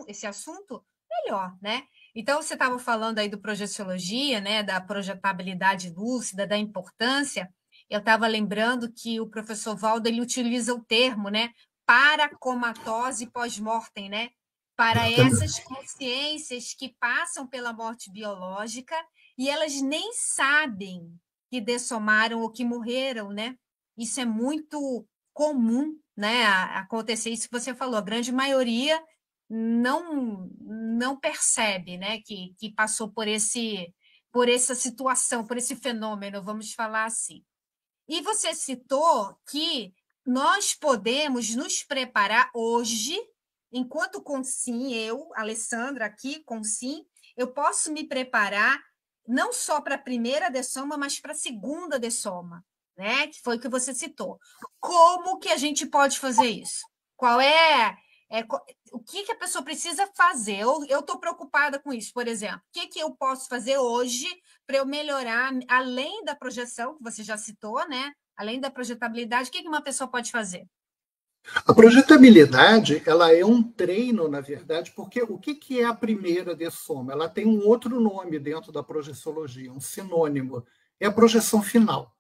esse assunto, melhor, né? Então, você estava falando aí do projeciologia, né, da projetabilidade lúcida, da importância. Eu estava lembrando que o professor Valdo ele utiliza o termo, né, paracomatose pós-mortem, né, para essas consciências que passam pela morte biológica e elas nem sabem que dessomaram ou que morreram, né? Isso é muito comum, né, acontecer isso que você falou. A grande maioria não percebe, né, que passou por essa situação, por esse fenômeno, vamos falar assim. E você citou que nós podemos nos preparar hoje, enquanto Consim, eu, Alessandra, aqui, Consim, eu posso me preparar não só para a primeira dessoma, mas para a segunda dessoma, né? Que foi o que você citou. Como que a gente pode fazer isso? Qual o que a pessoa precisa fazer? Eu estou preocupada com isso, por exemplo. O que eu posso fazer hoje para eu melhorar, além da projeção, que você já citou, né? Além da projetabilidade, o que uma pessoa pode fazer? A projetabilidade, ela é um treino, na verdade, porque o que é a primeira dessoma? Ela tem um outro nome dentro da projeciologia, um sinônimo. É a projeção final.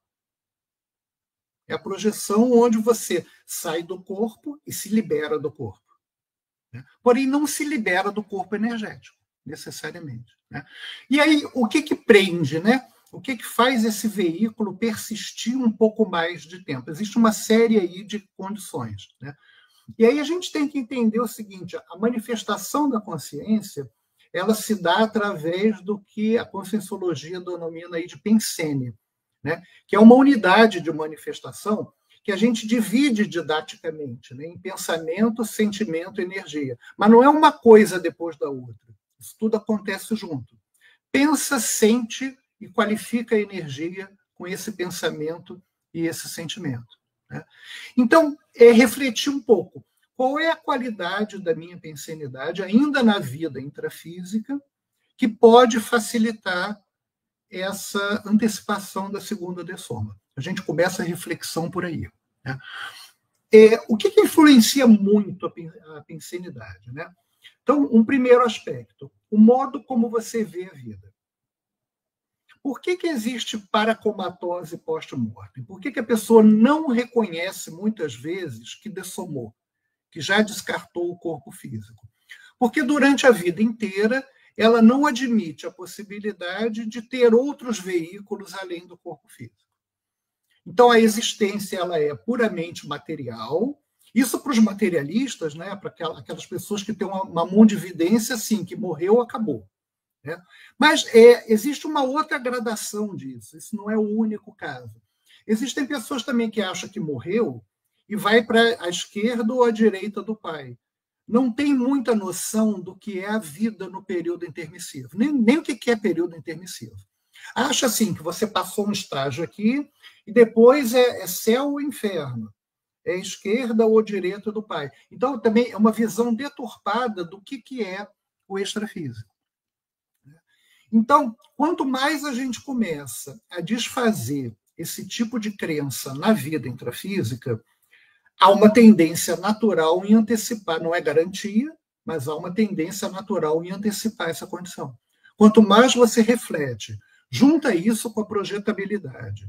É a projeção onde você sai do corpo e se libera do corpo. Né? Porém, não se libera do corpo energético, necessariamente. Né? E aí, o que prende, né? O que faz esse veículo persistir um pouco mais de tempo? Existe uma série aí de condições. Né? E aí a gente tem que entender o seguinte: a manifestação da consciência ela se dá através do que a conscienciologia denomina aí de pensene, né? Que é uma unidade de manifestação que a gente divide didaticamente, né? Em pensamento, sentimento e energia. Mas não é uma coisa depois da outra. Isso tudo acontece junto. Pensa, sente e qualifica a energia com esse pensamento e esse sentimento. Né? Então, refletir um pouco. Qual é a qualidade da minha pensenidade, ainda na vida intrafísica, que pode facilitar essa antecipação da segunda dessoma? A gente começa a reflexão por aí. Né? O que influencia muito a pensenidade? Né? Então, um primeiro aspecto, o modo como você vê a vida. Por que existe paracomatose pós-mortem? Por que a pessoa não reconhece, muitas vezes, que dessomou, que já descartou o corpo físico? Porque durante a vida inteira ela não admite a possibilidade de ter outros veículos além do corpo físico. Então, a existência ela é puramente material. Isso para os materialistas, né, para aquelas pessoas que têm uma mundividência, assim, que morreu, acabou. Né? Mas existe uma outra gradação disso. Isso não é o único caso. Existem pessoas também que acham que morreu e vai para a esquerda ou a direita do pai. Não tem muita noção do que é a vida no período intermissivo, nem o que é período intermissivo. Acha assim que você passou um estágio aqui e depois é céu ou inferno, é esquerda ou direita do pai. Então, também é uma visão deturpada do que é o extrafísico. Então, quanto mais a gente começa a desfazer esse tipo de crença na vida intrafísica, há uma tendência natural em antecipar, não é garantia, mas há uma tendência natural em antecipar essa condição. Quanto mais você reflete, junta isso com a projetabilidade,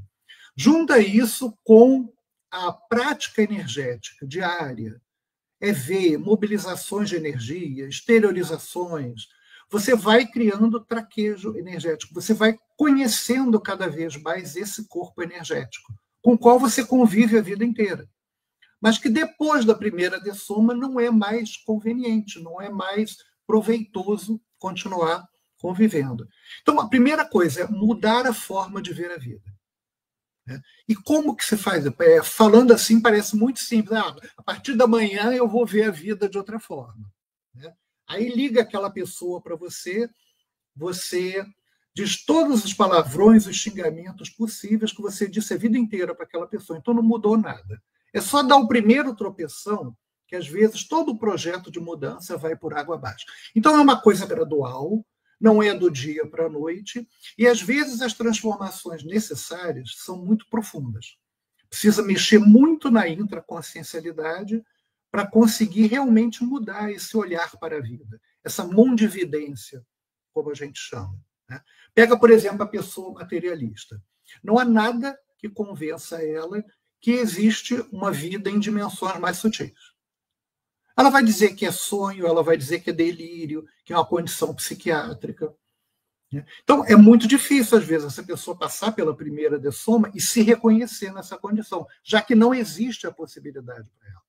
junta isso com a prática energética diária, ver mobilizações de energia, exteriorizações, você vai criando traquejo energético, você vai conhecendo cada vez mais esse corpo energético, com o qual você convive a vida inteira. Mas que depois da primeira dessoma não é mais conveniente, não é mais proveitoso continuar convivendo. Então, a primeira coisa é mudar a forma de ver a vida. E como que se faz? Falando assim parece muito simples. A partir da manhã eu vou ver a vida de outra forma. Aí liga aquela pessoa para você diz todos os palavrões, os xingamentos possíveis que você disse a vida inteira para aquela pessoa. Então não mudou nada. É só dar o primeiro tropeção que às vezes todo o projeto de mudança vai por água abaixo. Então é uma coisa gradual, não é do dia para a noite, e às vezes as transformações necessárias são muito profundas. Precisa mexer muito na intraconsciencialidade para conseguir realmente mudar esse olhar para a vida, essa mundividência, como a gente chama. Né? Pega, por exemplo, a pessoa materialista. Não há nada que convença ela que existe uma vida em dimensões mais sutis. Ela vai dizer que é sonho, ela vai dizer que é delírio, que é uma condição psiquiátrica. Então, é muito difícil, às vezes, essa pessoa passar pela primeira dessoma e se reconhecer nessa condição, já que não existe a possibilidade para ela.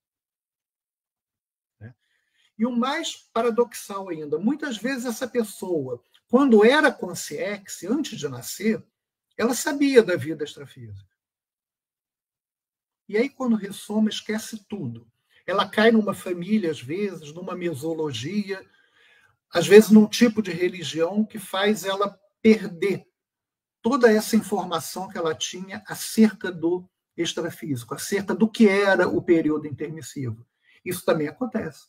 E o mais paradoxal ainda, muitas vezes essa pessoa, quando era consciência, antes de nascer, ela sabia da vida extrafísica. E aí, quando ressoma, esquece tudo. Ela cai numa família, às vezes, numa mesologia, às vezes num tipo de religião que faz ela perder toda essa informação que ela tinha acerca do extrafísico, acerca do que era o período intermissivo. Isso também acontece.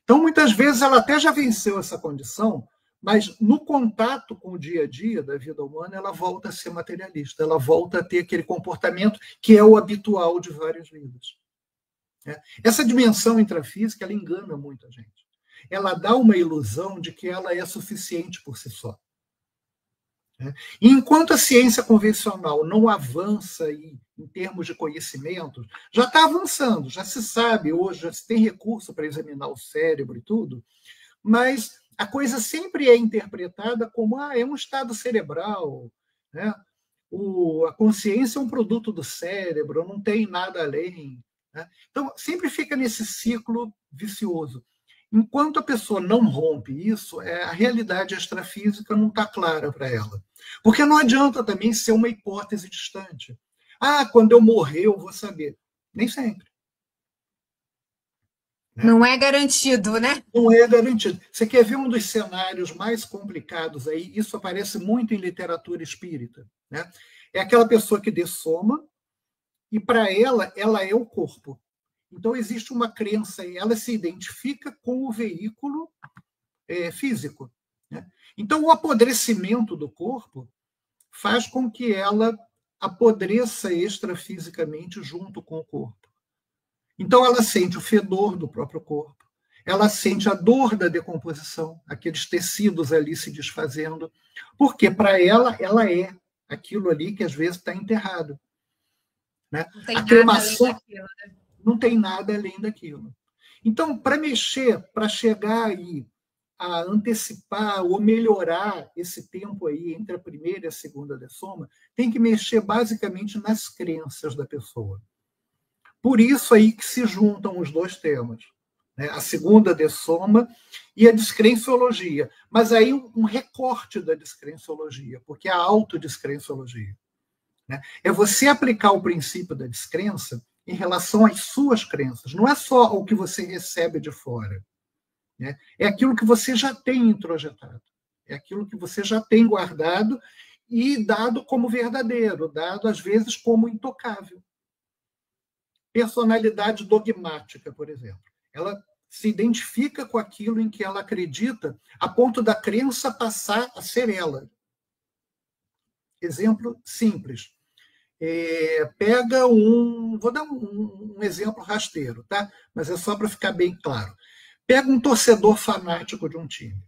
Então, muitas vezes, ela até já venceu essa condição, mas no contato com o dia a dia da vida humana, ela volta a ser materialista, ela volta a ter aquele comportamento que é o habitual de várias vidas. Essa dimensão intrafísica, ela engana muito a gente. Ela dá uma ilusão de que ela é suficiente por si só. E enquanto a ciência convencional não avança em termos de conhecimento, já está avançando, já se sabe hoje, já se tem recurso para examinar o cérebro e tudo, mas a coisa sempre é interpretada como é um estado cerebral, né? A consciência é um produto do cérebro, não tem nada além. Né? Então, sempre fica nesse ciclo vicioso. Enquanto a pessoa não rompe isso, a realidade extrafísica não está clara para ela. Porque não adianta também ser uma hipótese distante. Quando eu morrer, eu vou saber. Nem sempre. Não é garantido, né? Não é garantido. Você quer ver um dos cenários mais complicados aí? Isso aparece muito em literatura espírita. Né? É aquela pessoa que dessoma e, para ela é o corpo. Então, existe uma crença e ela se identifica com o veículo físico. Né? Então, o apodrecimento do corpo faz com que ela apodreça extrafisicamente junto com o corpo. Então, ela sente o fedor do próprio corpo, ela sente a dor da decomposição, aqueles tecidos ali se desfazendo, porque para ela é aquilo ali que às vezes está enterrado. Né? Não tem a cremação nada além daquilo, né? Não tem nada além daquilo. Então, para mexer, para chegar aí a antecipar ou melhorar esse tempo aí entre a primeira e a segunda dessoma, tem que mexer basicamente nas crenças da pessoa. Por isso aí que se juntam os dois temas, né? A segunda dessoma e a descrenciologia. Mas aí um recorte da descrenciologia, porque é a autodescrenciologia. Né? É você aplicar o princípio da descrença em relação às suas crenças. Não é só o que você recebe de fora. Né? É aquilo que você já tem introjetado. É aquilo que você já tem guardado e dado como verdadeiro, dado, às vezes, como intocável. Personalidade dogmática, por exemplo. Ela se identifica com aquilo em que ela acredita, a ponto da crença passar a ser ela. Exemplo simples. Vou dar um exemplo rasteiro, tá? Mas é só para ficar bem claro. Pega um torcedor fanático de um time.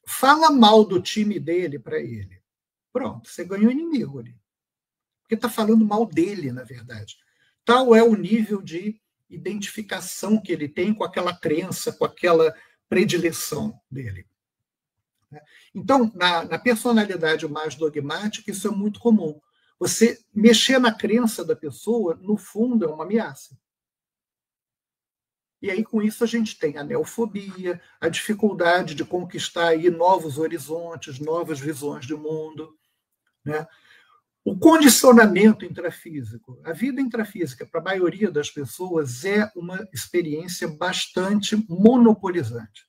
Fala mal do time dele para ele. Pronto, você ganhou inimigo ali. Porque está falando mal dele, na verdade. Tal é o nível de identificação que ele tem com aquela crença, com aquela predileção dele. Então, na personalidade mais dogmática, isso é muito comum. Você mexer na crença da pessoa, no fundo, é uma ameaça. E aí, com isso, a gente tem a neofobia, a dificuldade de conquistar aí novos horizontes, novas visões de mundo. Né? O condicionamento intrafísico. A vida intrafísica, para a maioria das pessoas, é uma experiência bastante monopolizante.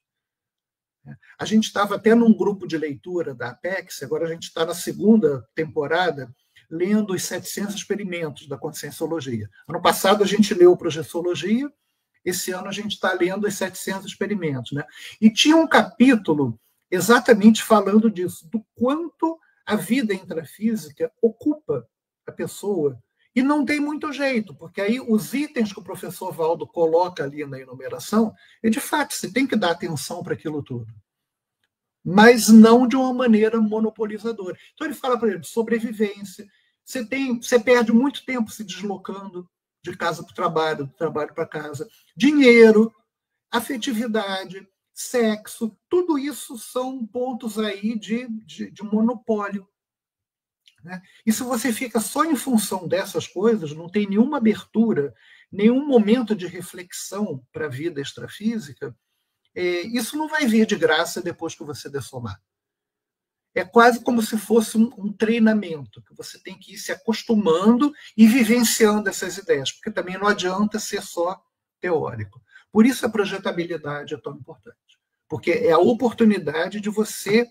A gente estava até num grupo de leitura da Apex, agora a gente está na segunda temporada, lendo os 700 experimentos da Conscienciologia. Ano passado a gente leu Projeciologia, esse ano a gente está lendo os 700 experimentos. Né? E tinha um capítulo exatamente falando disso, do quanto a vida intrafísica ocupa a pessoa E não tem muito jeito, porque aí os itens que o professor Valdo coloca ali na enumeração, de fato, você tem que dar atenção para aquilo tudo, mas não de uma maneira monopolizadora. Então ele fala, por exemplo, de sobrevivência. Você perde muito tempo se deslocando de casa para o trabalho, do trabalho para casa. Dinheiro, afetividade, sexo, tudo isso são pontos aí de monopólio. Né? E se você fica só em função dessas coisas, não tem nenhuma abertura, nenhum momento de reflexão para a vida extrafísica, isso não vai vir de graça depois que você dessomar. É quase como se fosse um treinamento, que você tem que ir se acostumando e vivenciando essas ideias, porque também não adianta ser só teórico. Por isso a projetabilidade é tão importante, porque é a oportunidade de você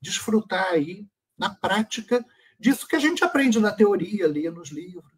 desfrutar aí, na prática, disso que a gente aprende na teoria, lê nos livros.